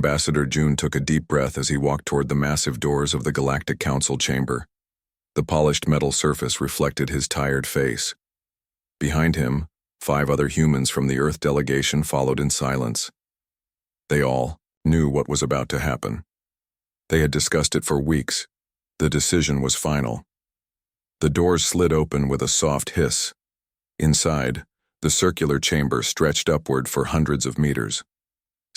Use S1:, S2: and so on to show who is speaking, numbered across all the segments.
S1: Ambassador June took a deep breath as he walked toward the massive doors of the Galactic Council chamber. The polished metal surface reflected his tired face. Behind him, 5 other humans from the Earth delegation followed in silence. They all knew what was about to happen. They had discussed it for weeks. The decision was final. The doors slid open with a soft hiss. Inside, the circular chamber stretched upward for hundreds of meters.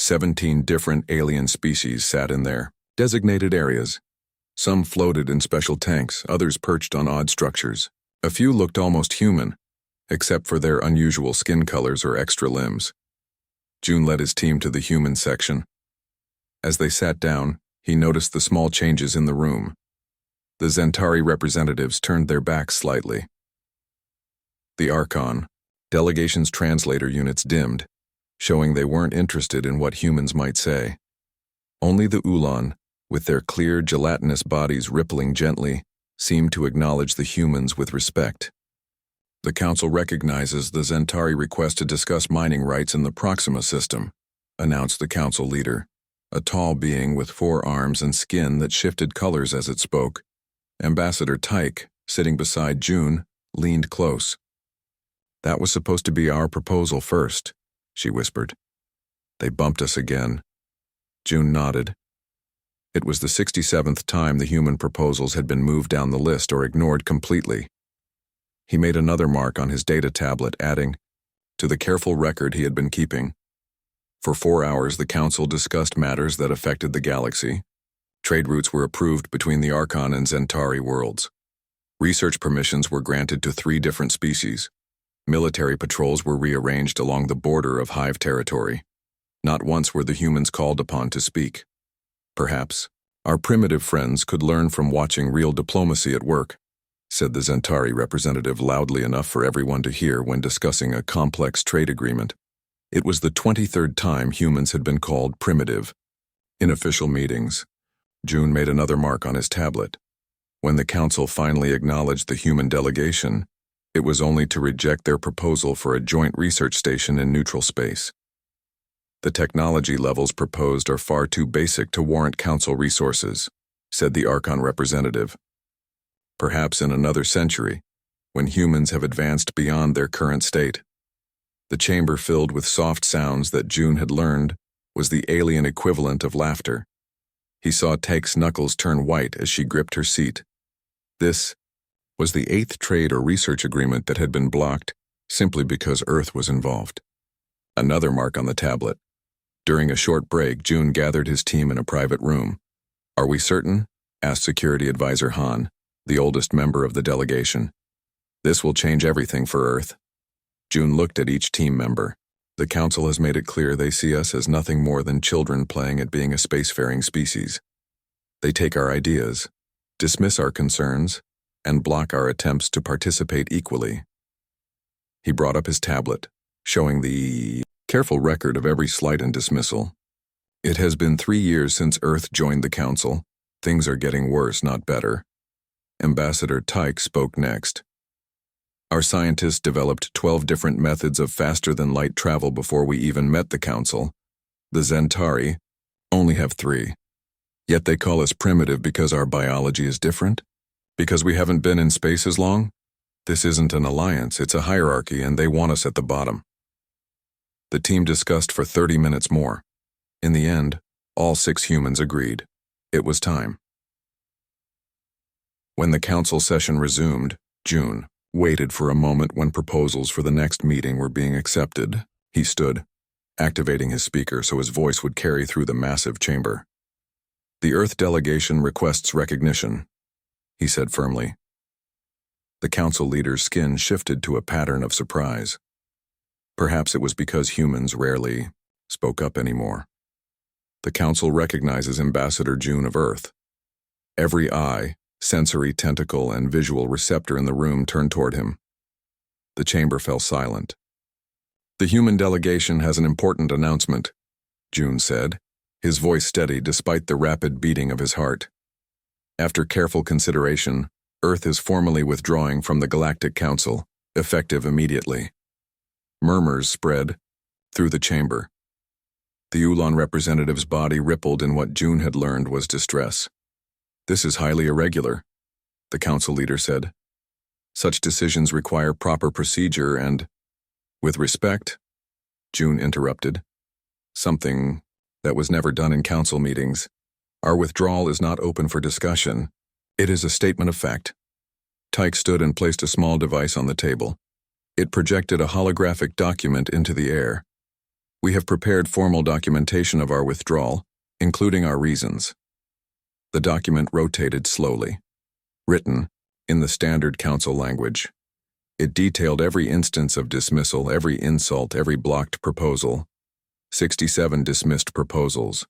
S1: 17 different alien species sat in their designated areas. Some floated in special tanks, others perched on odd structures. A few looked almost human, except for their unusual skin colors or extra limbs. June led his team to the human section. As they sat down, he noticed the small changes in the room. The Zentari representatives turned their backs slightly. The Archon, delegation's translator units dimmed, showing they weren't interested in what humans might say. Only the Ulan, with their clear, gelatinous bodies rippling gently, seemed to acknowledge the humans with respect. The Council recognizes the Zentari request to discuss mining rights in the Proxima system, announced the Council leader, a tall being with 4 arms and skin that shifted colors as it spoke. Ambassador Tyke, sitting beside June, leaned close. "That was supposed to be our proposal first," she whispered. "They bumped us again." June nodded. It was the 67th time the human proposals had been moved down the list or ignored completely. He made another mark on his data tablet, adding, to the careful record he had been keeping. For 4 hours, the Council discussed matters that affected the galaxy. Trade routes were approved between the Archon and Zentari worlds. Research permissions were granted to 3 different species. Military patrols were rearranged along the border of Hive territory. Not once were the humans called upon to speak. "Perhaps our primitive friends could learn from watching real diplomacy at work," said the Zentari representative loudly enough for everyone to hear when discussing a complex trade agreement. It was the 23rd time humans had been called primitive. In official meetings, June made another mark on his tablet. When the Council finally acknowledged the human delegation, it was only to reject their proposal for a joint research station in neutral space. "The technology levels proposed are far too basic to warrant Council resources," said the Archon representative. "Perhaps in another century, when humans have advanced beyond their current state." The chamber filled with soft sounds that June had learned was the alien equivalent of laughter. He saw Tyke's knuckles turn white as she gripped her seat. This was the 8th trade or research agreement that had been blocked simply because Earth was involved. Another mark on the tablet. During a short break, June gathered his team in a private room. "Are we certain?" asked Security Advisor Han, the oldest member of the delegation. "This will change everything for Earth." June looked at each team member. "The Council has made it clear they see us as nothing more than children playing at being a spacefaring species. They take our ideas, dismiss our concerns, and block our attempts to participate equally." He brought up his tablet, showing the careful record of every slight and dismissal. "It has been 3 years since Earth joined the Council. Things are getting worse, not better." Ambassador Tyke spoke next. "Our scientists developed 12 different methods of faster-than-light travel before we even met the Council. The Zentari only have 3. Yet they call us primitive because our biology is different? Because we haven't been in space as long? This isn't an alliance, it's a hierarchy, and they want us at the bottom." The team discussed for 30 minutes more. In the end, all 6 humans agreed. It was time. When the Council session resumed, June waited for a moment when proposals for the next meeting were being accepted. He stood, activating his speaker so his voice would carry through the massive chamber. "The Earth delegation requests recognition," he said firmly. The Council leader's skin shifted to a pattern of surprise. Perhaps it was because humans rarely spoke up anymore. "The Council recognizes Ambassador June of Earth." Every eye, sensory tentacle, and visual receptor in the room turned toward him. The chamber fell silent. "The human delegation has an important announcement," June said, his voice steady despite the rapid beating of his heart. "After careful consideration, Earth is formally withdrawing from the Galactic Council, effective immediately." Murmurs spread through the chamber. The Ulan representative's body rippled in what June had learned was distress. "This is highly irregular," the council leader said. "Such decisions require proper procedure and—" "With respect," June interrupted. "Something that was never done in council meetings. Our withdrawal is not open for discussion. It is a statement of fact." Tyke stood and placed a small device on the table. It projected a holographic document into the air. "We have prepared formal documentation of our withdrawal, including our reasons." The document rotated slowly. Written, in the standard council language. It detailed every instance of dismissal, every insult, every blocked proposal. 67 dismissed proposals.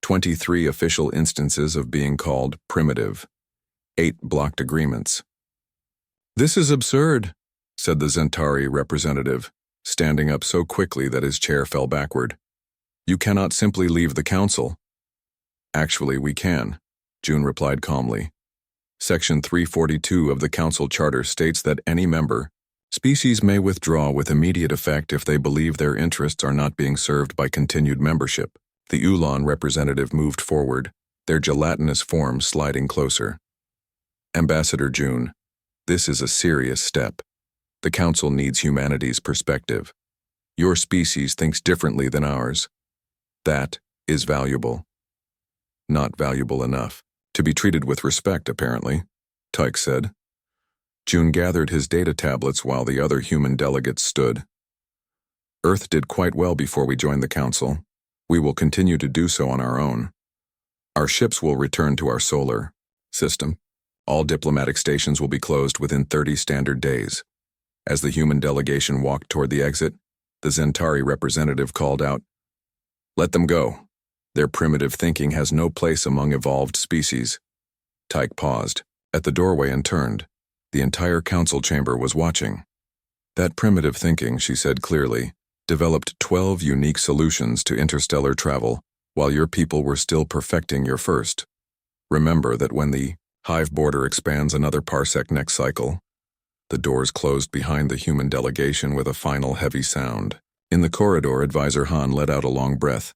S1: 23 official instances of being called primitive. 8 blocked agreements. "This is absurd," said the Zentari representative, standing up so quickly that his chair fell backward. "You cannot simply leave the council." "Actually, we can," June replied calmly. Section 342 of the Council Charter states that any member, species may withdraw with immediate effect if they believe their interests are not being served by continued membership. The Ulan representative moved forward, their gelatinous forms sliding closer. "Ambassador June, this is a serious step. The Council needs humanity's perspective. Your species thinks differently than ours. That is valuable." "Not valuable enough to be treated with respect, apparently," Tyke said. June gathered his data tablets while the other human delegates stood. "Earth did quite well before we joined the Council. We will continue to do so on our own. Our ships will return to our solar system. All diplomatic stations will be closed within 30 standard days." As the human delegation walked toward the exit, the Zentari representative called out, "Let them go. Their primitive thinking has no place among evolved species." Tyke paused at the doorway and turned. The entire council chamber was watching. "That primitive thinking," she said clearly, "developed 12 unique solutions to interstellar travel while your people were still perfecting your first. Remember that when the hive border expands another parsec next cycle." The doors closed behind the human delegation with a final heavy sound. In the corridor, Advisor Han let out a long breath.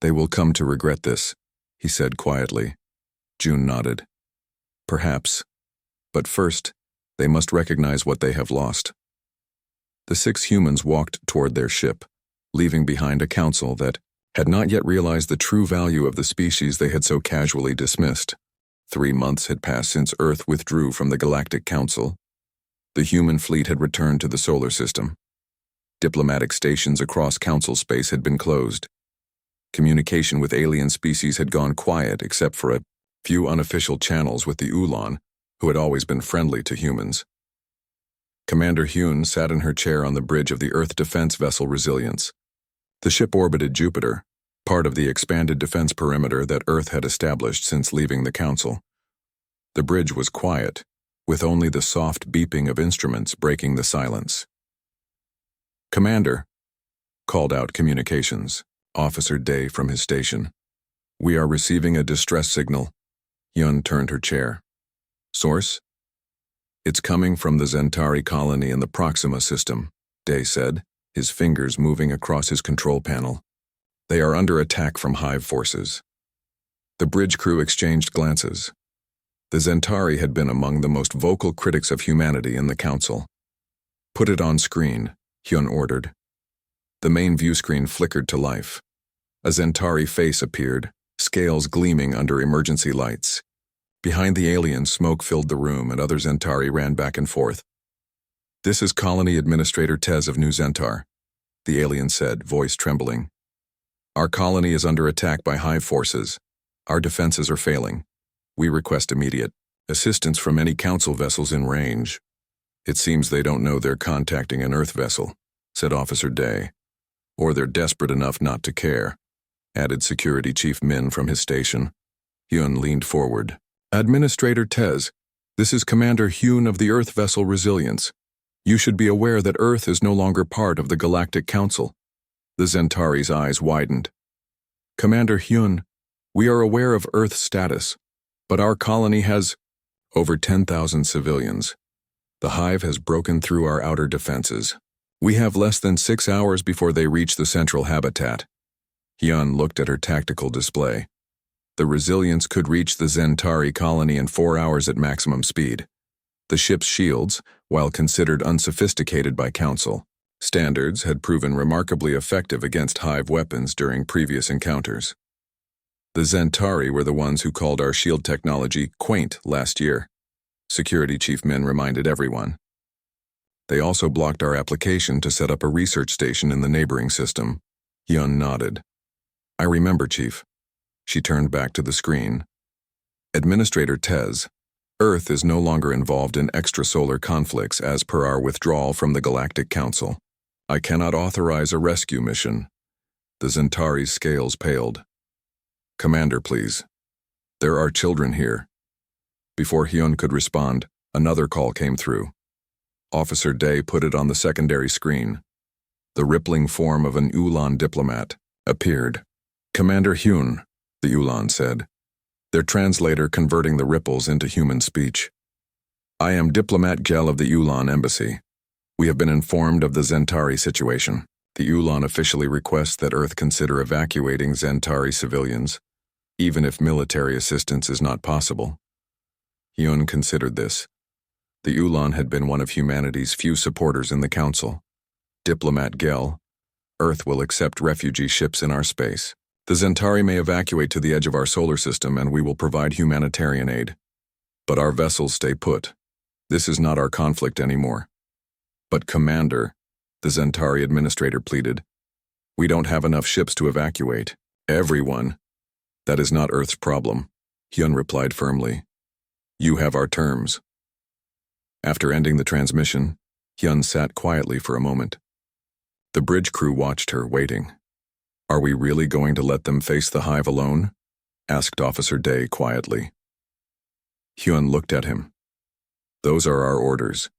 S1: "They will come to regret this," he said quietly. June nodded. "Perhaps. But first, they must recognize what they have lost." The 6 humans walked toward their ship, leaving behind a council that had not yet realized the true value of the species they had so casually dismissed. 3 months had passed since Earth withdrew from the Galactic Council. The human fleet had returned to the solar system. Diplomatic stations across council space had been closed. Communication with alien species had gone quiet except for a few unofficial channels with the Ulan, who had always been friendly to humans. Commander Hyun sat in her chair on the bridge of the Earth defense vessel Resilience. The ship orbited Jupiter, part of the expanded defense perimeter that Earth had established since leaving the Council. The bridge was quiet, with only the soft beeping of instruments breaking the silence. "Commander," called out Communications Officer Day from his station. "We are receiving a distress signal." Hyun turned her chair. "Source?" "It's coming from the Zentari colony in the Proxima system," Day said, his fingers moving across his control panel. "They are under attack from hive forces." The bridge crew exchanged glances. The Zentari had been among the most vocal critics of humanity in the Council. "Put it on screen," Hyun ordered. The main view screen flickered to life. A Zentari face appeared, scales gleaming under emergency lights. Behind the alien, smoke filled the room and other Zentari ran back and forth. "This is Colony Administrator Tez of New Zentar," the alien said, voice trembling. "Our colony is under attack by hive forces. Our defenses are failing. We request immediate assistance from any council vessels in range." "It seems they don't know they're contacting an Earth vessel," said Officer Day. "Or they're desperate enough not to care," added Security Chief Min from his station. Hyun leaned forward. "Administrator Tez, this is Commander Hyun of the Earth vessel Resilience. You should be aware that Earth is no longer part of the Galactic Council." The Zentari's eyes widened. "Commander Hyun, we are aware of Earth's status, but our colony has over 10,000 civilians. The hive has broken through our outer defenses. We have less than 6 hours before they reach the central habitat." Hyun looked at her tactical display. The Resilience could reach the Zentari colony in 4 hours at maximum speed. The ship's shields, while considered unsophisticated by Council standards, had proven remarkably effective against Hive weapons during previous encounters. The Zentari were the ones who called our shield technology quaint last year, Security Chief Min reminded everyone. They also blocked our application to set up a research station in the neighboring system. Hyun nodded. I remember, Chief. She turned back to the screen. Administrator Tez, Earth is no longer involved in extrasolar conflicts as per our withdrawal from the Galactic Council. I cannot authorize a rescue mission. The Zentari's scales paled. Commander, please. There are children here. Before Hyun could respond, another call came through. Officer Day put it on the secondary screen. The rippling form of an Ulan diplomat appeared. Commander Hyun, the Ulan said, their translator converting the ripples into human speech. I am Diplomat Gel of the Ulan Embassy. We have been informed of the Zentari situation. The Ulan officially requests that Earth consider evacuating Zentari civilians, even if military assistance is not possible. Hyun considered this. The Ulan had been one of humanity's few supporters in the Council. Diplomat Gel, Earth will accept refugee ships in our space. The Zentari may evacuate to the edge of our solar system and we will provide humanitarian aid. But our vessels stay put. This is not our conflict anymore. But Commander, the Zentari administrator pleaded, we don't have enough ships to evacuate. Everyone. That is not Earth's problem, Hyun replied firmly. You have our terms. After ending the transmission, Hyun sat quietly for a moment. The bridge crew watched her, waiting. Are we really going to let them face the Hive alone? Asked Officer Day quietly. Hyun looked at him. Those are our orders.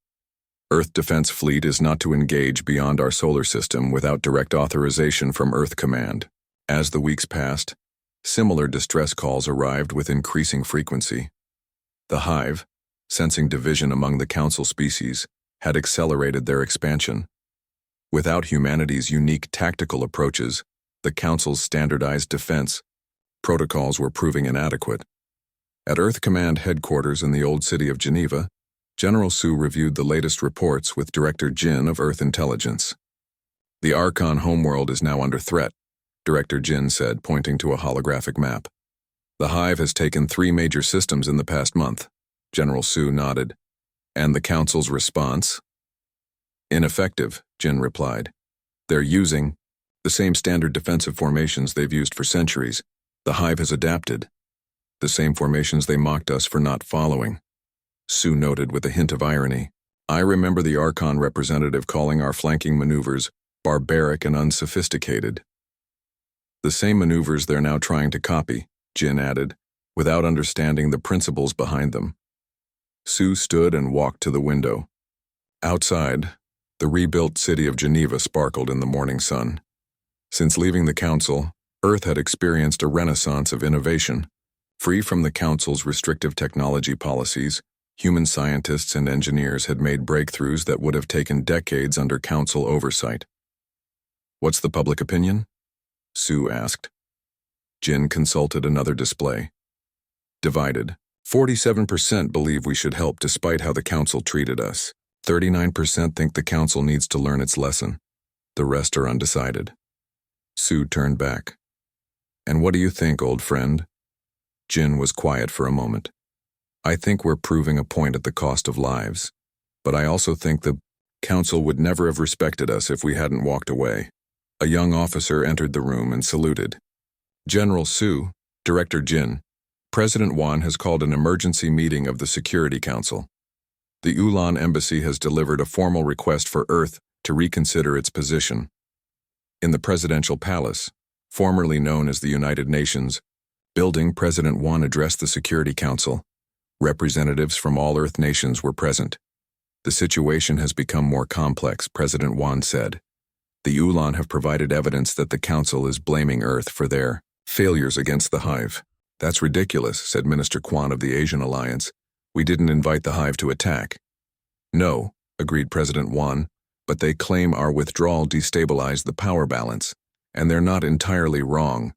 S1: Earth Defense Fleet is not to engage beyond our solar system without direct authorization from Earth Command. As the weeks passed, similar distress calls arrived with increasing frequency. The Hive, sensing division among the Council species, had accelerated their expansion. Without humanity's unique tactical approaches, the Council's standardized defense protocols were proving inadequate. At Earth Command headquarters in the old city of Geneva, General Su reviewed the latest reports with Director Jin of Earth Intelligence. The Archon homeworld is now under threat, Director Jin said, pointing to a holographic map. The Hive has taken 3 major systems in the past month. General Su nodded. And the Council's response? Ineffective, Jin replied. They're using the same standard defensive formations they've used for centuries. The Hive has adapted. The same formations they mocked us for not following. Su noted with a hint of irony. I remember the Archon representative calling our flanking maneuvers barbaric and unsophisticated. The same maneuvers they're now trying to copy, Jin added, without understanding the principles behind them. Su stood and walked to the window. Outside, the rebuilt city of Geneva sparkled in the morning sun. Since leaving the Council, Earth had experienced a renaissance of innovation. Free from the Council's restrictive technology policies, human scientists and engineers had made breakthroughs that would have taken decades under Council oversight. What's the public opinion? Su asked. Jin consulted another display. Divided. 47% believe we should help despite how the Council treated us. 39% think the Council needs to learn its lesson. The rest are undecided. Su turned back. And what do you think, old friend? Jin was quiet for a moment. I think we're proving a point at the cost of lives. But I also think the Council would never have respected us if we hadn't walked away. A young officer entered the room and saluted. General Su, Director Jin, President Wan has called an emergency meeting of the Security Council. The Ulan Embassy has delivered a formal request for Earth to reconsider its position. In the Presidential Palace, formerly known as the United Nations building, President Wan addressed the Security Council. Representatives from all Earth nations were present. The situation has become more complex, President Wan said. The Ulan have provided evidence that the Council is blaming Earth for their failures against the Hive. That's ridiculous, said Minister Kwan of the Asian Alliance. We didn't invite the Hive to attack. No, agreed President Wan, but they claim our withdrawal destabilized the power balance. And they're not entirely wrong.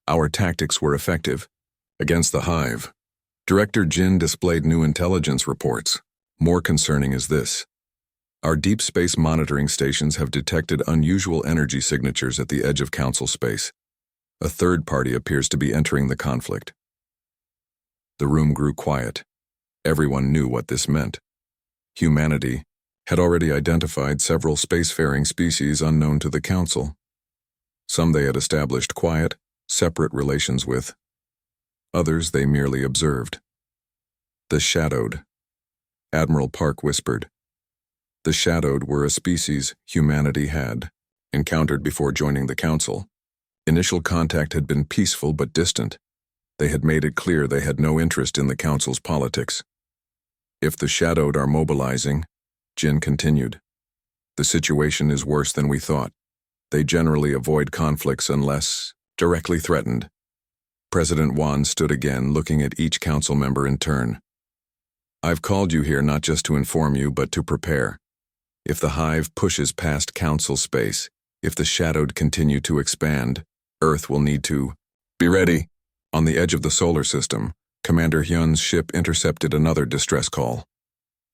S1: Our tactics were effective. Against the hive. Director Jin displayed new intelligence reports. More concerning is this. Our deep space monitoring stations have detected unusual energy signatures at the edge of Council space. A third party appears to be entering the conflict. The room grew quiet. Everyone knew what this meant. Humanity had already identified several spacefaring species unknown to the Council. Some they had established quiet, separate relations with. Others they merely observed. The Shadowed. Admiral Park whispered. The Shadowed were a species humanity had encountered before joining the Council. Initial contact had been peaceful but distant. They had made it clear they had no interest in the Council's politics. If the Shadowed are mobilizing, Jin continued, the situation is worse than we thought. They generally avoid conflicts unless directly threatened. President Wan stood again, looking at each council member in turn. I've called you here not just to inform you, but to prepare. If the hive pushes past council space, if the Shadowed continue to expand, Earth will need to be ready. On the edge of the solar system, Commander Hyun's ship intercepted another distress call.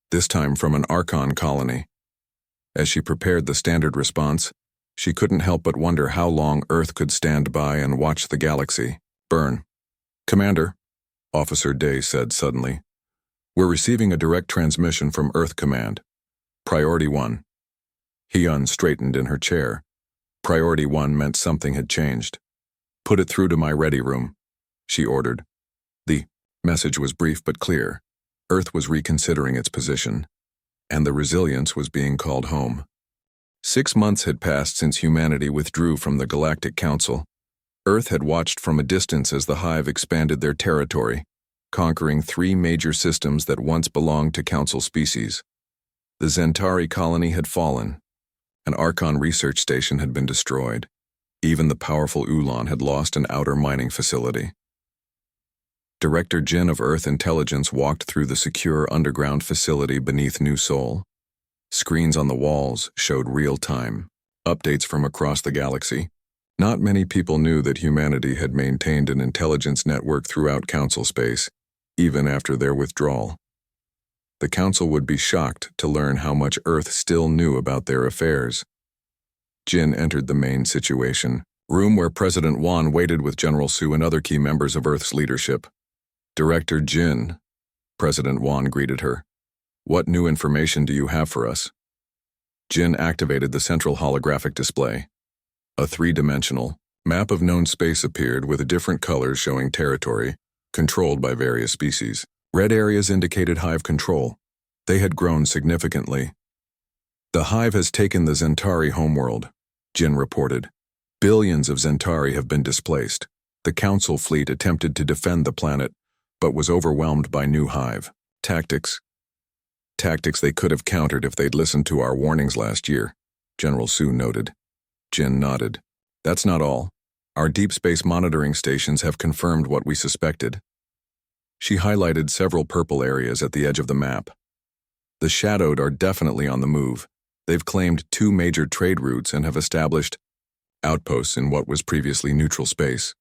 S1: This time from an Archon colony. As she prepared the standard response, she couldn't help but wonder how long Earth could stand by and watch the galaxy burn. Commander, Officer Day said suddenly, we're receiving a direct transmission from Earth Command. Priority 1. Hyun straightened in her chair. Priority 1 meant something had changed. Put it through to my ready room, she ordered. The message was brief but clear. Earth was reconsidering its position, and the Resilience was being called home. 6 months had passed since humanity withdrew from the Galactic Council. Earth had watched from a distance as the hive expanded their territory, conquering 3 major systems that once belonged to Council species. The Zentari colony had fallen. An Archon research station had been destroyed. Even the powerful Ulan had lost an outer mining facility. Director Jin of Earth Intelligence walked through the secure underground facility beneath New Sol. Screens on the walls showed real-time updates from across the galaxy. Not many people knew that humanity had maintained an intelligence network throughout Council space, even after their withdrawal. The Council would be shocked to learn how much Earth still knew about their affairs. Jin entered the main situation room where President Wan waited with General Su and other key members of Earth's leadership. Director Jin, President Wan greeted her. What new information do you have for us? Jin activated the central holographic display. A 3-dimensional map of known space appeared with different colors showing territory, controlled by various species. Red areas indicated hive control. They had grown significantly. The hive has taken the Zentari homeworld, Jin reported. Billions of Zentari have been displaced. The Council fleet attempted to defend the planet, but was overwhelmed by new hive tactics. Tactics they could have countered if they'd listened to our warnings last year, General Su noted. Jin nodded. That's not all. Our deep space monitoring stations have confirmed what we suspected. She highlighted several purple areas at the edge of the map. The Shadowed are definitely on the move. They've claimed 2 major trade routes and have established outposts in what was previously neutral space.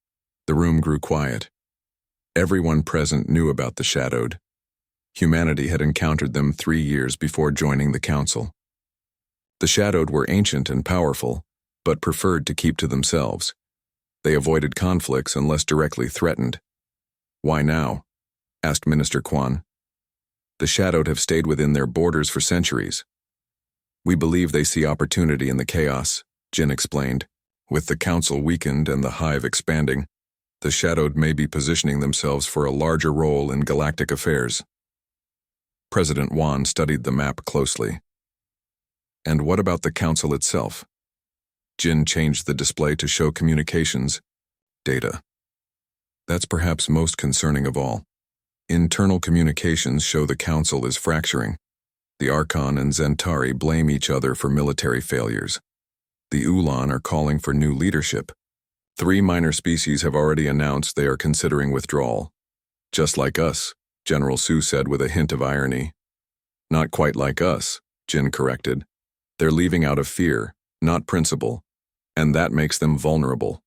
S1: The room grew quiet. Everyone present knew about the Shadowed. Humanity had encountered them 3 years before joining the Council. The Shadowed were ancient and powerful, but preferred to keep to themselves. They avoided conflicts unless directly threatened. Why now? Asked Minister Kwan. The Shadowed have stayed within their borders for centuries. We believe they see opportunity in the chaos, Jin explained. With the Council weakened and the hive expanding, the Shadowed may be positioning themselves for a larger role in galactic affairs. President Wan studied the map closely. And what about the Council itself? Jin changed the display to show communications data. That's perhaps most concerning of all. Internal communications show the Council is fracturing. The Archon and Zentari blame each other for military failures. The Ulan are calling for new leadership. 3 minor species have already announced they are considering withdrawal. Just like us, General Su said with a hint of irony. Not quite like us, Jin corrected. They're leaving out of fear, not principle. and that makes them vulnerable.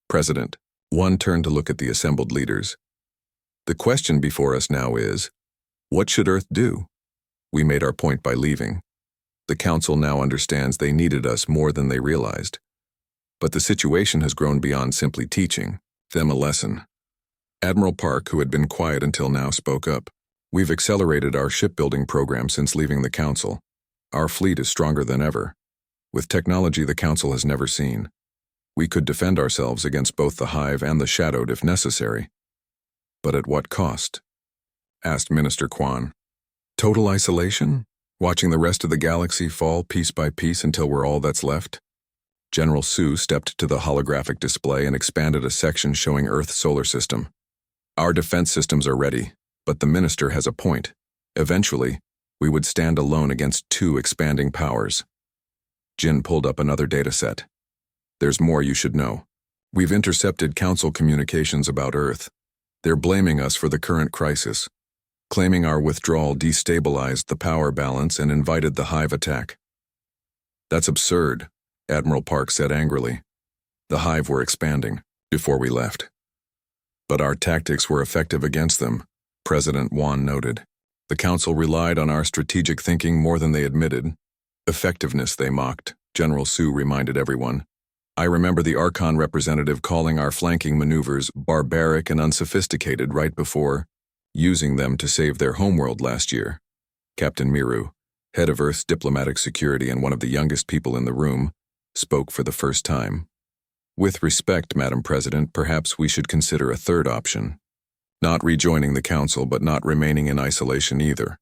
S1: President, one turned to look at the assembled leaders. The question before us now is, what should Earth do? We made our point by leaving. The Council now understands they needed us more than they realized. But the situation has grown beyond simply teaching them a lesson. Admiral Park, who had been quiet until now, spoke up. We've accelerated our shipbuilding program since leaving the Council. Our fleet is stronger than ever, with technology the Council has never seen. We could defend ourselves against both the Hive and the Shadowed if necessary. But at what cost? Asked Minister Quan. Total isolation? Watching the rest of the galaxy fall piece by piece until we're all that's left? General Su stepped to the holographic display and expanded a section showing Earth's solar system. Our defense systems are ready, but the minister has a point. Eventually, we would stand alone against two expanding powers. Jin pulled up another data set. There's more you should know. We've intercepted Council communications about Earth. They're blaming us for the current crisis, claiming our withdrawal destabilized the power balance and invited the Hive attack. That's absurd, Admiral Park said angrily. The Hive were expanding before we left. But our tactics were effective against them, President Wan noted. The Council relied on our strategic thinking more than they admitted. Effectiveness they mocked, General Su reminded everyone. I remember the Archon representative calling our flanking maneuvers barbaric and unsophisticated right before using them to save their homeworld last year. Captain Miru, head of Earth's diplomatic security and one of the youngest people in the room, spoke for the first time. With respect, Madam President, perhaps we should consider a third option. Not rejoining the Council, but not remaining in isolation either.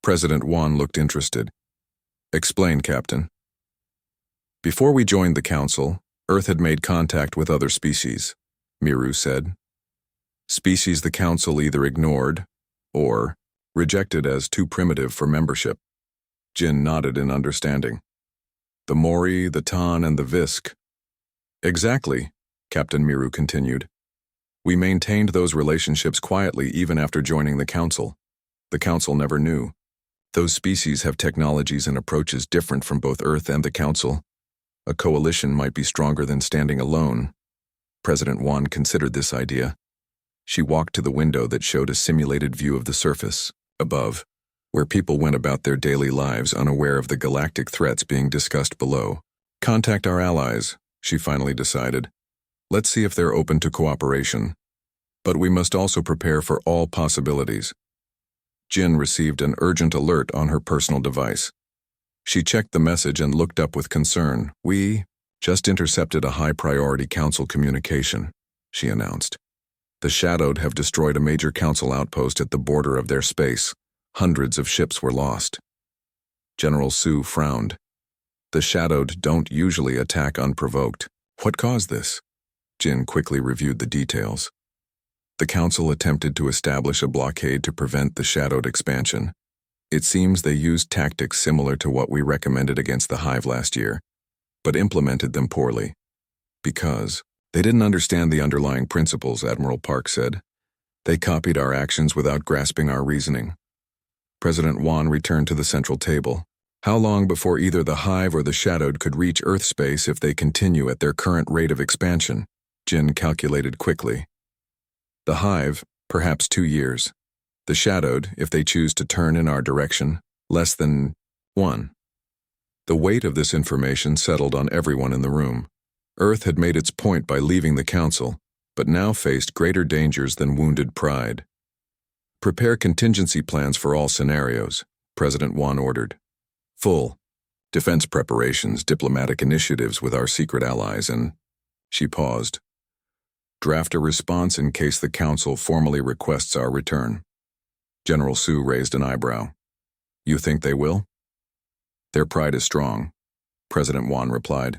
S1: President Wan looked interested. Explain, Captain. Before we joined the Council, Earth had made contact with other species, Miru said. Species the Council either ignored or rejected as too primitive for membership. Jin nodded in understanding. The Mori, the Tan, and the Visk. Exactly, Captain Miru continued. We maintained those relationships quietly even after joining the Council. The Council never knew. Those species have technologies and approaches different from both Earth and the Council. A coalition might be stronger than standing alone. President Wan considered this idea. She walked to the window that showed a simulated view of the surface, above, where people went about their daily lives unaware of the galactic threats being discussed below. Contact our allies, she finally decided. Let's see if they're open to cooperation. But we must also prepare for all possibilities. Jin received an urgent alert on her personal device. She checked the message and looked up with concern. We just intercepted a high-priority Council communication, she announced. The Shadowed have destroyed a major Council outpost at the border of their space. Hundreds of ships were lost. General Su frowned. The Shadowed don't usually attack unprovoked. What caused this? Jin quickly reviewed the details. The Council attempted to establish a blockade to prevent the Shadowed expansion. It seems they used tactics similar to what we recommended against the Hive last year, but implemented them poorly. Because they didn't understand the underlying principles, Admiral Park said. They copied our actions without grasping our reasoning. President Wan returned to the central table. How long before either the Hive or the Shadowed could reach Earth space if they continue at their current rate of expansion? Jin calculated quickly. The Hive, perhaps 2 years. The Shadowed, if they choose to turn in our direction, less than 1. The weight of this information settled on everyone in the room. Earth had made its point by leaving the Council, but now faced greater dangers than wounded pride. Prepare contingency plans for all scenarios, President Wan ordered. Full defense preparations, diplomatic initiatives with our secret allies, and she paused. Draft a response in case the Council formally requests our return. General Su raised an eyebrow. You think they will? Their pride is strong, President Wan replied.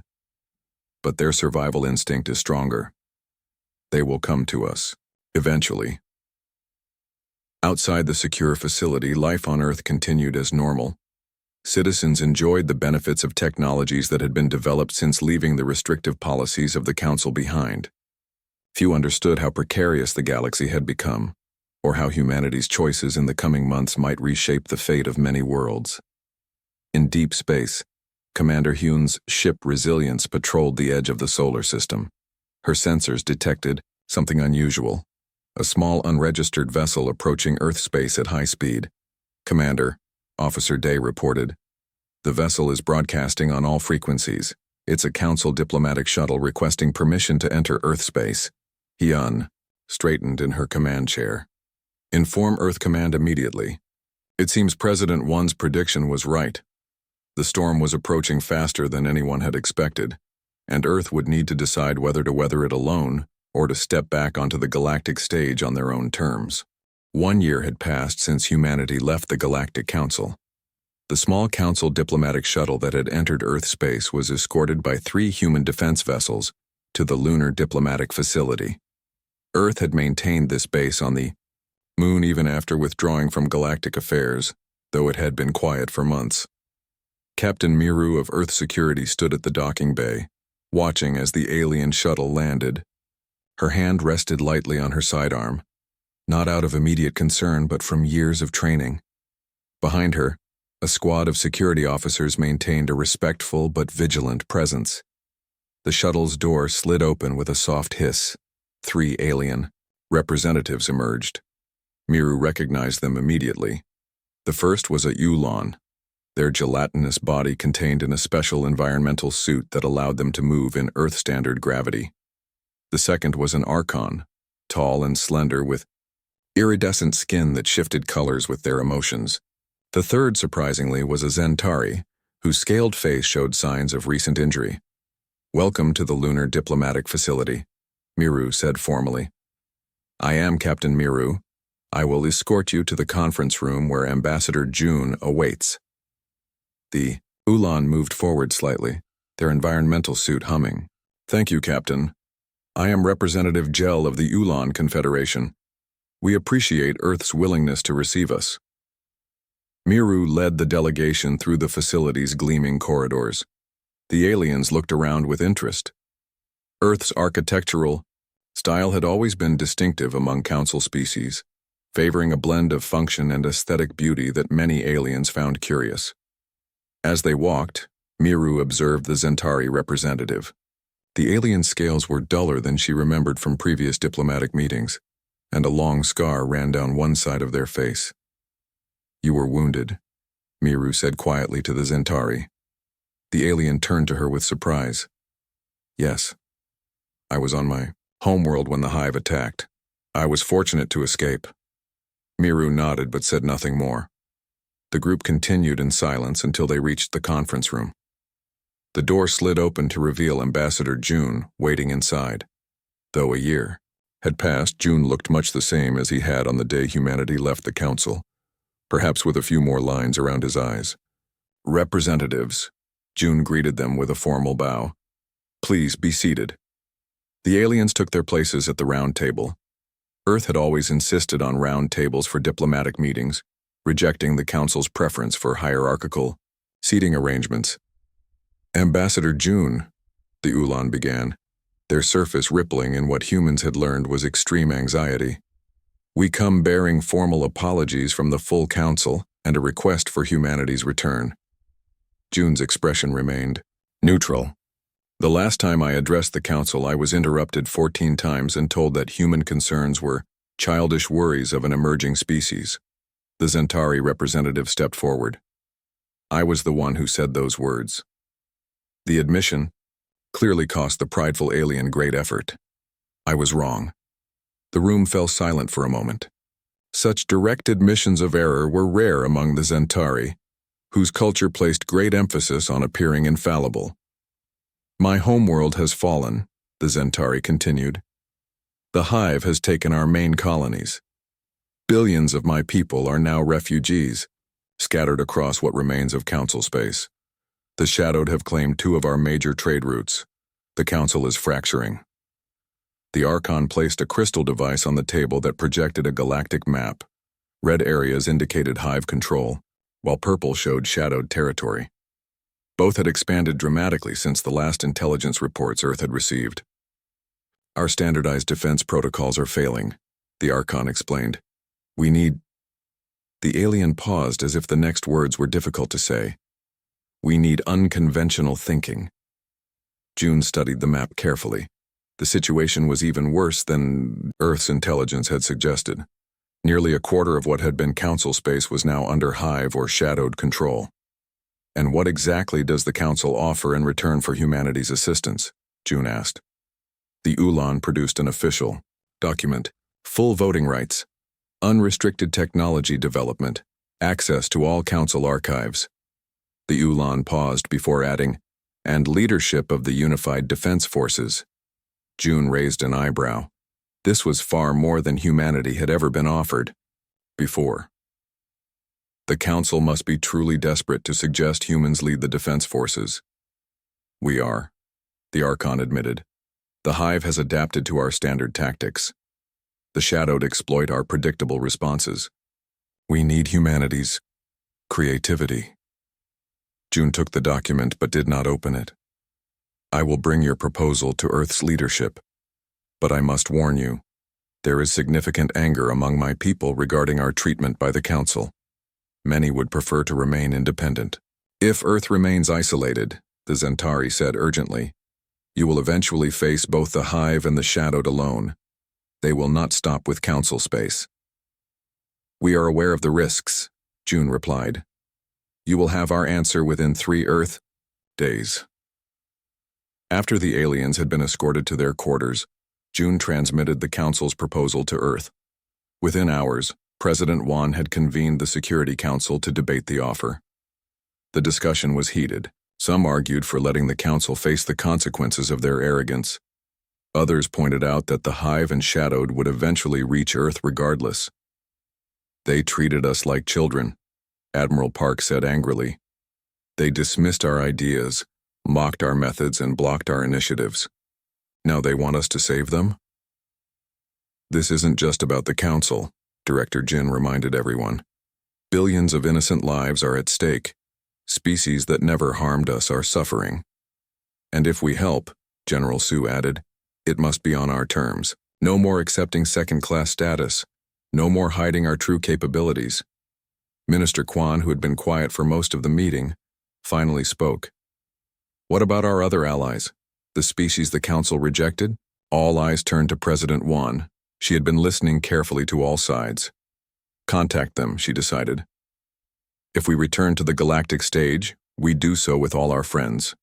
S1: But their survival instinct is stronger. They will come to us, eventually. Outside the secure facility, life on Earth continued as normal. Citizens enjoyed the benefits of technologies that had been developed since leaving the restrictive policies of the Council behind. Few understood how precarious the galaxy had become, or how humanity's choices in the coming months might reshape the fate of many worlds. In deep space, Commander Hune's ship Resilience patrolled the edge of the solar system. Her sensors detected something unusual, a small unregistered vessel approaching Earth space at high speed. Commander, Officer Day reported. The vessel is broadcasting on all frequencies. It's a Council diplomatic shuttle requesting permission to enter Earth space. Hyun straightened in her command chair. Inform Earth Command immediately. It seems President One's prediction was right. The storm was approaching faster than anyone had expected, and Earth would need to decide whether to weather it alone or to step back onto the galactic stage on their own terms. 1 year had passed since humanity left the Galactic Council. The small Council diplomatic shuttle that had entered Earth space was escorted by 3 human defense vessels to the lunar diplomatic facility. Earth had maintained this base on the Moon even after withdrawing from galactic affairs, though it had been quiet for months. Captain Miru of Earth Security stood at the docking bay, watching as the alien shuttle landed. Her hand rested lightly on her sidearm, not out of immediate concern but from years of training. Behind her, a squad of security officers maintained a respectful but vigilant presence. The shuttle's door slid open with a soft hiss. 3 alien representatives emerged. Miru recognized them immediately. The first was a Yulon. Their gelatinous body contained in a special environmental suit that allowed them to move in Earth-standard gravity. The second was an Archon, tall and slender with iridescent skin that shifted colors with their emotions. The third, surprisingly, was a Zentari, whose scaled face showed signs of recent injury. "Welcome to the Lunar Diplomatic Facility," Miru said formally. "I am Captain Miru. I will escort you to the conference room where Ambassador June awaits." The Ulan moved forward slightly, their environmental suit humming. "Thank you, Captain. I am Representative Gel of the Ulan Confederation. We appreciate Earth's willingness to receive us." Miru led the delegation through the facility's gleaming corridors. The aliens looked around with interest. Earth's architectural style had always been distinctive among Council species, favoring a blend of function and aesthetic beauty that many aliens found curious. As they walked, Miru observed the Zentari representative. The alien scales were duller than she remembered from previous diplomatic meetings, and a long scar ran down one side of their face. "You were wounded," Miru said quietly to the Zentari. The alien turned to her with surprise. "Yes. I was on my homeworld when the hive attacked. I was fortunate to escape." Miru nodded but said nothing more. The group continued in silence until they reached the conference room. The door slid open to reveal Ambassador June waiting inside. Though a year had passed, June looked much the same as he had on the day humanity left the Council, perhaps with a few more lines around his eyes. "Representatives," June greeted them with a formal bow. "Please be seated." The aliens took their places at the round table. Earth had always insisted on round tables for diplomatic meetings, rejecting the Council's preference for hierarchical seating arrangements. "Ambassador June," the Ulan began, their surface rippling in what humans had learned was extreme anxiety. "We come bearing formal apologies from the full Council and a request for humanity's return." June's expression remained neutral. "The last time I addressed the Council, I was interrupted 14 times and told that human concerns were childish worries of an emerging species." The Zentari representative stepped forward. "I was the one who said those words." The admission clearly cost the prideful alien great effort. "I was wrong." The room fell silent for a moment. Such direct admissions of error were rare among the Zentari, whose culture placed great emphasis on appearing infallible. "My homeworld has fallen," the Zentari continued. "The hive has taken our main colonies. Billions of my people are now refugees, scattered across what remains of Council space. The Shadowed have claimed 2 of our major trade routes. The Council is fracturing." The Archon placed a crystal device on the table that projected a galactic map. Red areas indicated hive control, while purple showed shadowed territory. Both had expanded dramatically since the last intelligence reports Earth had received. "Our standardized defense protocols are failing," the Archon explained. "We need—" The alien paused as if the next words were difficult to say. We need unconventional thinking. June studied the map carefully. The situation was even worse than Earth's intelligence had suggested. Nearly a quarter of what had been Council space was now under hive or shadowed control. And what exactly does the Council offer in return for humanity's assistance? June asked. The Ulan produced an official document: full voting rights, unrestricted technology development, access to all Council archives. The Ulan paused before adding, and leadership of the Unified Defense Forces. June raised an eyebrow. This was far more than humanity had ever been offered before. The Council must be truly desperate to suggest humans lead the defense forces. We are, the Archon admitted. The Hive has adapted to our standard tactics. The Shadowed exploit our predictable responses. We need humanity's creativity. June took the document but did not open it. I will bring your proposal to Earth's leadership, but I must warn you, there is significant anger among my people regarding our treatment by the Council. Many would prefer to remain independent. If Earth remains isolated, the Zentari said urgently, you will eventually face both the Hive and the Shadowed alone. They will not stop with Council space. We are aware of the risks, June replied. You will have our answer within 3 Earth days. After the aliens had been escorted to their quarters, June transmitted the Council's proposal to Earth. Within hours, President Wan had convened the Security Council to debate the offer. The discussion was heated. Some argued for letting the Council face the consequences of their arrogance. Others pointed out that the Hive and Shadowed would eventually reach Earth regardless. They treated us like children, Admiral Park said angrily. They dismissed our ideas, mocked our methods, and blocked our initiatives. Now they want us to save them? This isn't just about the Council, Director Jin reminded everyone. Billions of innocent lives are at stake. Species that never harmed us are suffering. And if we help, General Su added, it must be on our terms. No more accepting second-class status. No more hiding our true capabilities. Minister Quan, who had been quiet for most of the meeting, finally spoke. What about our other allies? The species the Council rejected? All eyes turned to President Wan. She had been listening carefully to all sides. Contact them, she decided. If we return to the galactic stage, we do so with all our friends.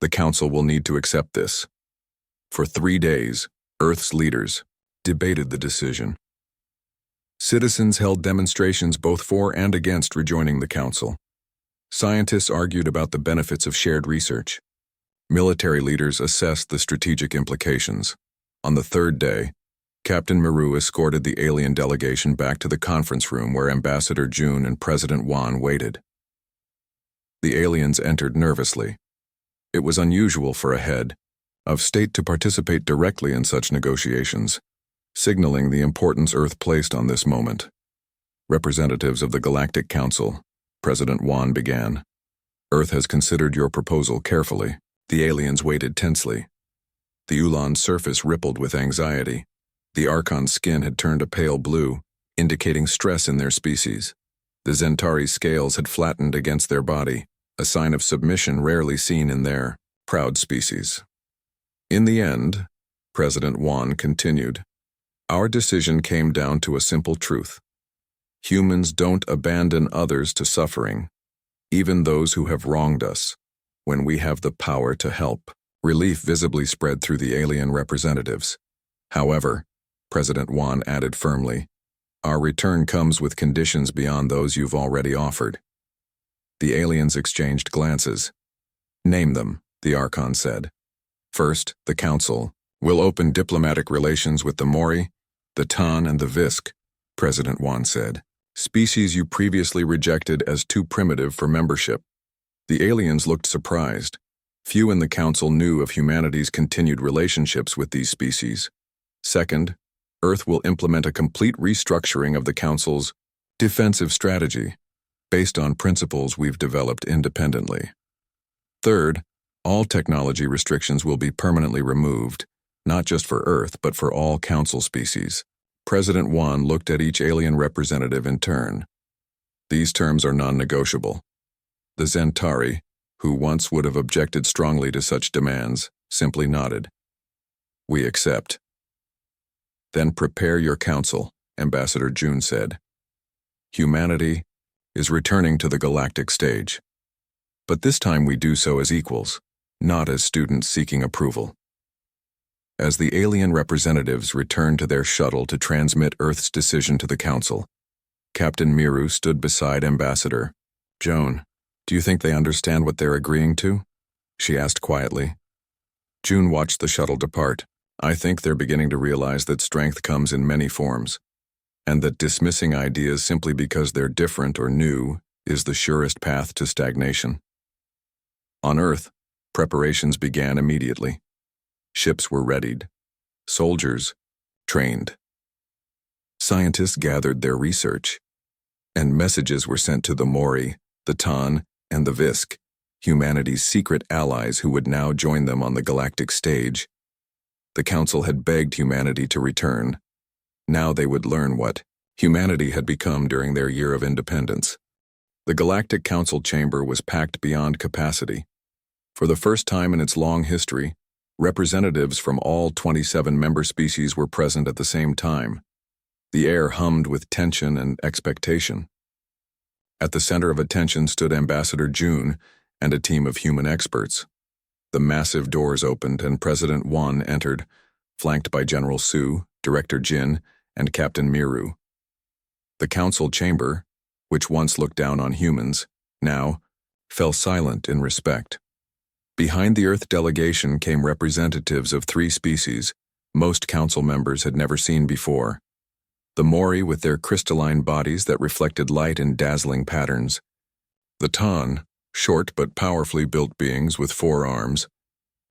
S1: The Council will need to accept this. For 3 days, Earth's leaders debated the decision. Citizens held demonstrations both for and against rejoining the Council. Scientists argued about the benefits of shared research. Military leaders assessed the strategic implications. On the 3rd day, Captain Miru escorted the alien delegation back to the conference room where Ambassador June and President Wan waited. The aliens entered nervously. It was unusual for a head of state to participate directly in such negotiations, signaling the importance Earth placed on this moment. Representatives of the Galactic Council, President Wan began. Earth has considered your proposal carefully. The aliens waited tensely. The Ulan's surface rippled with anxiety. The Archon's skin had turned a pale blue, indicating stress in their species. The Zentari's scales had flattened against their body, a sign of submission rarely seen in their proud species. In the end, President Wan continued, our decision came down to a simple truth. Humans don't abandon others to suffering, even those who have wronged us, when we have the power to help. Relief visibly spread through the alien representatives. However, President Wan added firmly, our return comes with conditions beyond those you've already offered. The aliens exchanged glances. Name them, the Archon said. First, the Council will open diplomatic relations with the Mori, the Tan, and the Visk, President Wan said. Species you previously rejected as too primitive for membership. The aliens looked surprised. Few in the Council knew of humanity's continued relationships with these species. Second, Earth will implement a complete restructuring of the Council's defensive strategy, based on principles we've developed independently. Third, all technology restrictions will be permanently removed, not just for Earth, but for all Council species. President Wan looked at each alien representative in turn. These terms are non-negotiable. The Zentari, who once would have objected strongly to such demands, simply nodded. "We accept." "Then prepare your council," Ambassador June said. "Humanity is returning to the galactic stage. But this time we do so as equals, not as students seeking approval." As the alien representatives returned to their shuttle to transmit Earth's decision to the Council, Captain Miru stood beside Ambassador. "Joan, do you think they understand what they're agreeing to?" she asked quietly. June watched the shuttle depart. "I think they're beginning to realize that strength comes in many forms, and that dismissing ideas simply because they're different or new is the surest path to stagnation." On Earth, preparations began immediately. Ships were readied. Soldiers trained. Scientists gathered their research, and messages were sent to the Mori, the Tan, and the Visk, humanity's secret allies who would now join them on the galactic stage. The Council had begged humanity to return. Now they would learn what humanity had become during their year of independence. The Galactic Council chamber was packed beyond capacity. For the first time in its long history, representatives from all 27 member species were present at the same time. The air hummed with tension and expectation. At the center of attention stood Ambassador June and a team of human experts. The massive doors opened and President Wan entered, flanked by General Su, Director Jin, and Captain Miru. The council chamber, which once looked down on humans, now fell silent in respect. Behind the Earth delegation came representatives of 3 species most council members had never seen before. The Mori with their crystalline bodies that reflected light in dazzling patterns. The Tan, short but powerfully built beings with 4 arms.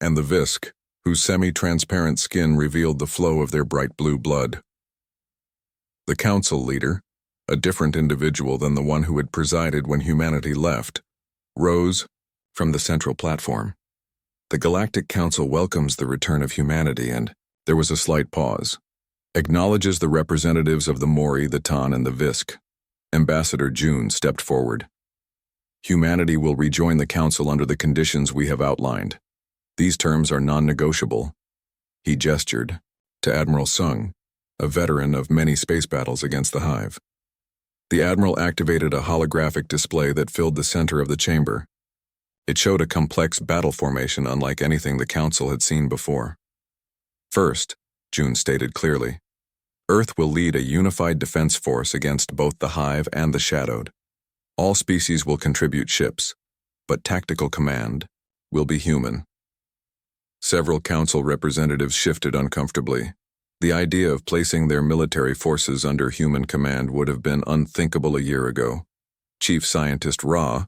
S1: And the Visk, whose semi-transparent skin revealed the flow of their bright blue blood. The council leader, a different individual than the one who had presided when humanity left, rose from the central platform. "The Galactic Council welcomes the return of humanity," and there was a slight pause. "Acknowledges the representatives of the Mori, the Tan, and the Visk." Ambassador June stepped forward. "Humanity will rejoin the Council under the conditions we have outlined. These terms are non-negotiable." He gestured to Admiral Sung, a veteran of many space battles against the Hive. The Admiral activated a holographic display that filled the center of the chamber. It showed a complex battle formation unlike anything the Council had seen before. "First," June stated clearly, "Earth will lead a unified defense force against both the Hive and the Shadowed. All species will contribute ships, but tactical command will be human." Several Council representatives shifted uncomfortably. The idea of placing their military forces under human command would have been unthinkable a year ago. Chief Scientist Ra,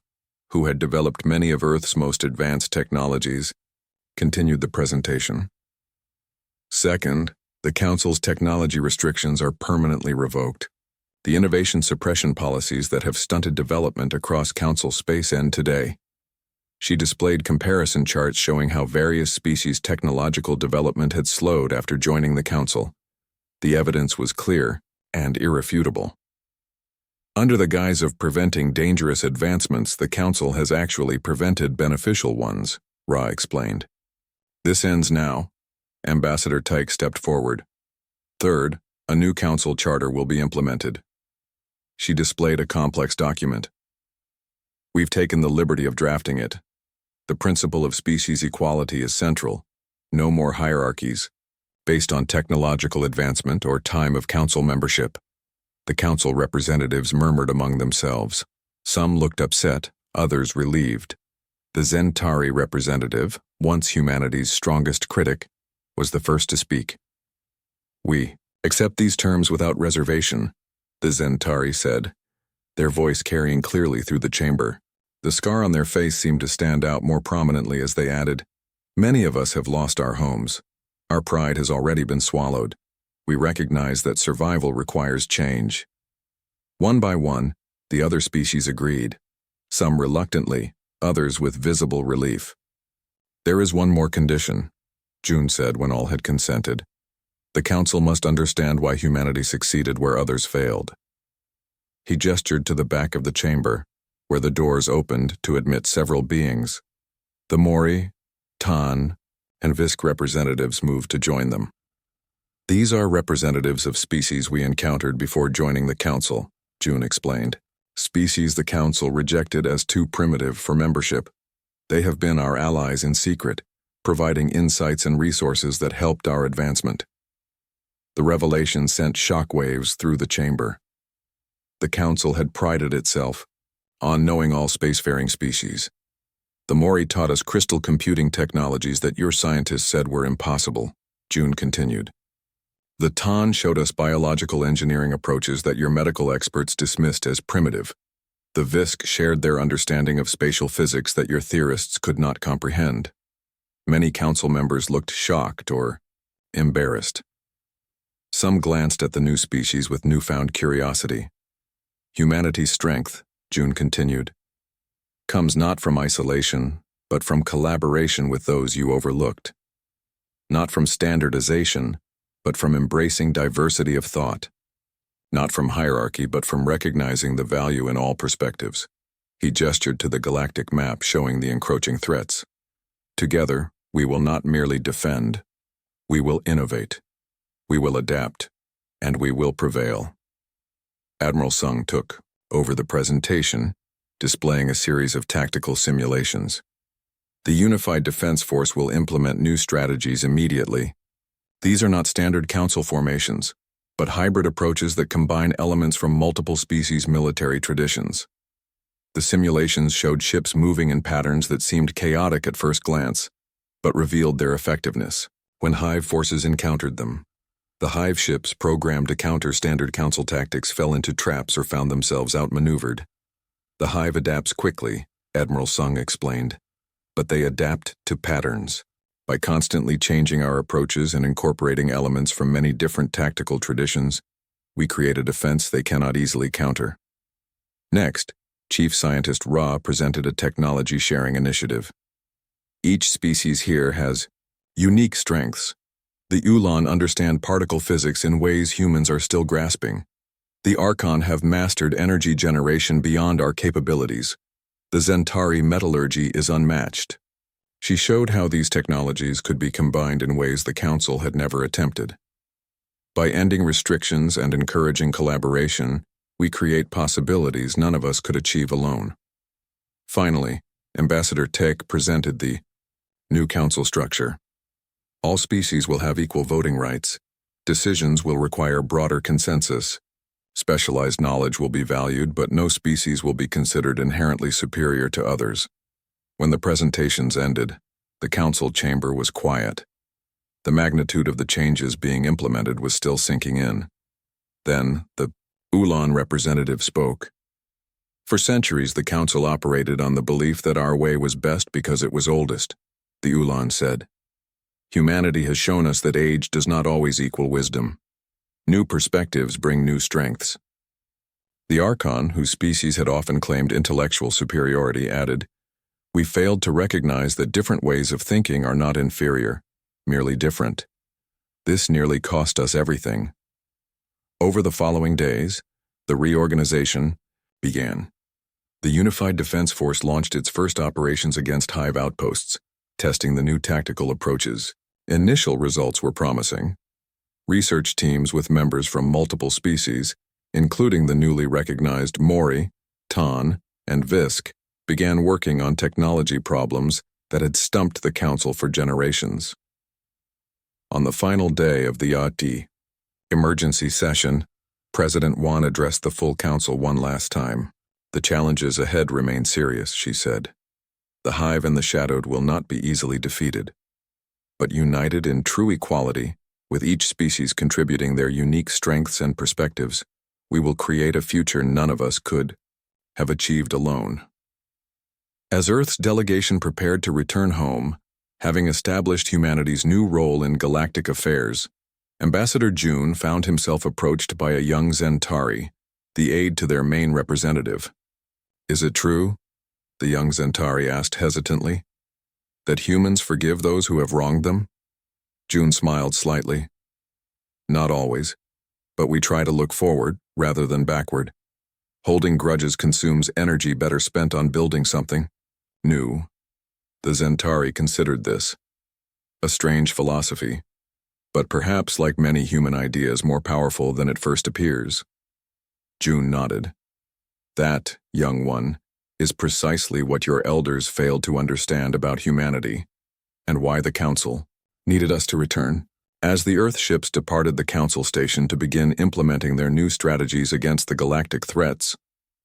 S1: who had developed many of Earth's most advanced technologies, continued the presentation. "Second, the Council's technology restrictions are permanently revoked. The innovation suppression policies that have stunted development across Council space end today." She displayed comparison charts showing how various species' technological development had slowed after joining the Council. The evidence was clear and irrefutable. "Under the guise of preventing dangerous advancements, the Council has actually prevented beneficial ones," Ra explained. "This ends now." Ambassador Tyke stepped forward. "Third, a new Council charter will be implemented." She displayed a complex document. "We've taken the liberty of drafting it. The principle of species equality is central. No more hierarchies, based on technological advancement or time of Council membership." The Council representatives murmured among themselves. Some looked upset, others relieved. The Zentari representative, once humanity's strongest critic, was the first to speak. "We accept these terms without reservation," the Zentari said, their voice carrying clearly through the chamber. The scar on their face seemed to stand out more prominently as they added, "Many of us have lost our homes. Our pride has already been swallowed. We recognize that survival requires change." One by one, the other species agreed, some reluctantly, others with visible relief. "There is one more condition," June said when all had consented. "The Council must understand why humanity succeeded where others failed." He gestured to the back of the chamber, where the doors opened to admit several beings, The Mori, Tan, and Visk representatives moved to join them. These are representatives of species we encountered before joining the Council, June explained. Species the Council rejected as too primitive for membership. They have been our allies in secret, providing insights and resources that helped our advancement. The revelation sent shockwaves through the chamber. The Council had prided itself on knowing all spacefaring species. The Mori taught us crystal computing technologies that your scientists said were impossible, June continued. The Tan showed us biological engineering approaches that your medical experts dismissed as primitive. The Visk shared their understanding of spatial physics that your theorists could not comprehend. Many council members looked shocked or embarrassed. Some glanced at the new species with newfound curiosity. Humanity's strength, June continued, comes not from isolation, but from collaboration with those you overlooked. Not from standardization, but from embracing diversity of thought. Not from hierarchy, but from recognizing the value in all perspectives. He gestured to the galactic map showing the encroaching threats. Together, we will not merely defend. We will innovate. We will adapt. And we will prevail. Admiral Sung took over the presentation, displaying a series of tactical simulations. The Unified Defense Force will implement new strategies immediately. These are not standard council formations, but hybrid approaches that combine elements from multiple species' military traditions. The simulations showed ships moving in patterns that seemed chaotic at first glance, but revealed their effectiveness when Hive forces encountered them. The Hive ships programmed to counter standard council tactics fell into traps or found themselves outmaneuvered. The Hive adapts quickly, Admiral Sung explained, but they adapt to patterns. By constantly changing our approaches and incorporating elements from many different tactical traditions, we create a defense they cannot easily counter. Next, Chief Scientist Ra presented a technology sharing initiative. Each species here has unique strengths. The Ulan understand particle physics in ways humans are still grasping. The Archon have mastered energy generation beyond our capabilities. The Zentari metallurgy is unmatched. She showed how these technologies could be combined in ways the Council had never attempted. By ending restrictions and encouraging collaboration, we create possibilities none of us could achieve alone. Finally, Ambassador Tech presented the new Council structure. All species will have equal voting rights. Decisions will require broader consensus. Specialized knowledge will be valued, but no species will be considered inherently superior to others. When the presentations ended, the council chamber was quiet. The magnitude of the changes being implemented was still sinking in. Then, the Ulan representative spoke. For centuries, the council operated on the belief that our way was best because it was oldest, the Ulan said. Humanity has shown us that age does not always equal wisdom. New perspectives bring new strengths. The Archon, whose species had often claimed intellectual superiority, added, "We failed to recognize that different ways of thinking are not inferior, merely different. This nearly cost us everything." Over the following days, the reorganization began. The Unified Defense Force launched its first operations against Hive outposts, testing the new tactical approaches. Initial results were promising. Research teams with members from multiple species, including the newly recognized Mori, Tan, and Visk, began working on technology problems that had stumped the Council for generations. On the final day of the YAT emergency session, President Wan addressed the full Council one last time. "The challenges ahead remain serious," she said. "The Hive and the Shadowed will not be easily defeated. But united in true equality, with each species contributing their unique strengths and perspectives, we will create a future none of us could have achieved alone." As Earth's delegation prepared to return home, having established humanity's new role in galactic affairs, Ambassador June found himself approached by a young Zentari, the aide to their main representative. "Is it true?" the young Zentari asked hesitantly. "That humans forgive those who have wronged them?" June smiled slightly. "Not always, but we try to look forward rather than backward. Holding grudges consumes energy better spent on building something new." The Zentari considered this a strange philosophy, but perhaps like many human ideas more powerful than it first appears. June nodded. That, young one, is precisely what your elders failed to understand about humanity, and why the Council needed us to return. As the Earth ships departed the Council station to begin implementing their new strategies against the galactic threats,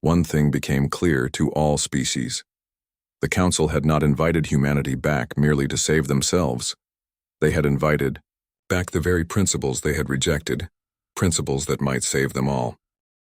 S1: one thing became clear to all species. The Council had not invited humanity back merely to save themselves. They had invited back the very principles they had rejected, principles that might save them all.